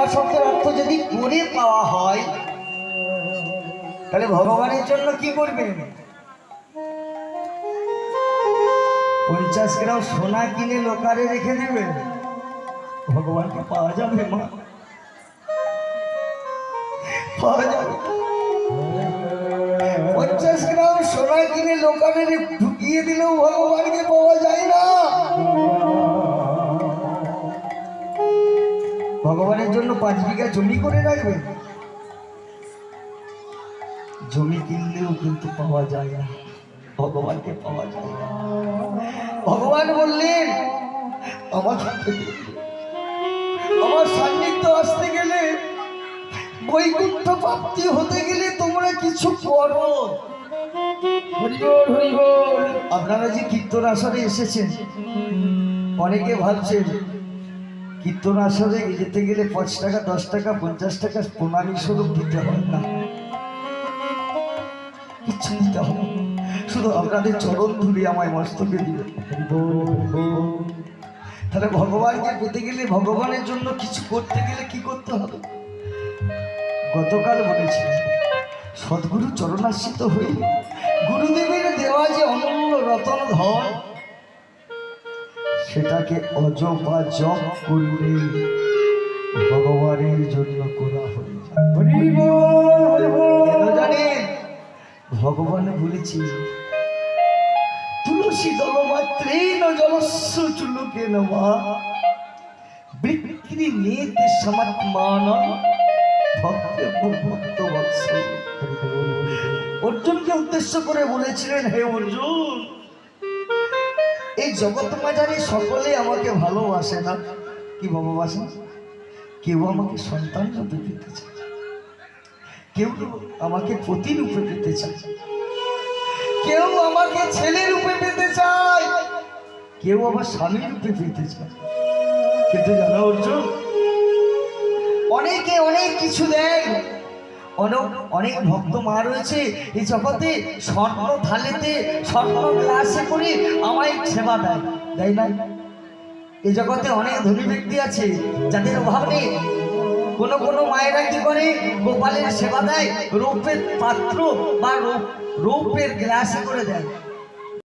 সেবা শব্দের অর্থ যদি করে পাওয়া হয় তাহলে ভগবানের জন্য কি করবেন? 50 গ্রাম সোনা কিনে লোকারে রেখে দেবেন, ভগবানকে পাওয়া যাবে মা, পাওয়া যাবে। 50 গ্রাম সোনা কিনে লোকারে ঢুকিয়ে দিলেও ভগবানকে পাওয়া যায় না। ভগবানের জন্য 5 বিঘা জমি করে রাখবেন, জমি কিনলেও কিন্তু পাওয়া যায় না, ভগবানকে পাওয়া যায় না। ভগবান বললেন আমার সান্নিধ্য আসতে গেলে, বৈকুণ্ঠ প্রাপ্তি হতে গেলে তোমরা কিছু করো। আপনারা যে কীর্তন আসরে এসেছেন, অনেকে ভাবছেন কীর্তন আসরে যেতে গেলে 5 টাকা 10 টাকা 50 টাকা প্রণামী স্বরূপ দিতে হয় না, কিছু দিতে হবে, শুধু আপনাদের চরণ ধুলি আমায় মস্তকে দিবে। তাহলে ভগবানকে পেতে গেলে, ভগবানের জন্য কিছু করতে গেলে কি করতে হবে? গতকাল বলেছি সদ্গুরু চরণাশ্রিত হয়ে গুরুদেবের দেওয়া যে অমূল্য রতন ধন, সেটাকে অজপা জপ করলে ভগবানের জন্য করা হয়ে যায়। কেন জানেন? ভগবান বলেছি তুলসী দলমাত্রেণ জলস্য চুলকে নমা বিক্রি নেতে সমাত্মান ভক্ত বৎসল। অর্জুনকে উদ্দেশ্য করে বলেছিলেন, হে অর্জুন, এই জগৎ মাঝারে সকলে আমাকে ভালোবাসে না। কি ভালোবাসে? কেউ আমাকে সন্তান রূপে পেতে চায়, কেউ আমাকে পতি রূপে পেতে চায়, কেউ আমাকে ছেলে রূপে পেতে চায়, কেউ আবার স্বামী রূপে পেতে চায়। কিন্তু জানো অর্জুন, অনেকে অনেক কিছু দেয়, অনেক ভক্ত মা রয়েছে এই জগতে, স্বর্ণ থালেতে স্বর্ণ গ্লাসে করে আমায় সেবা দেয়, দেয় না? এই জগতে অনেক ধনী ব্যক্তি আছে যাদের অভাব নেই। কোনো মায়েরা কি করে? গোপালের সেবা দেয়, রৌপ্যের পাত্র বা রৌপ্যের গ্লাসে করে দেয়।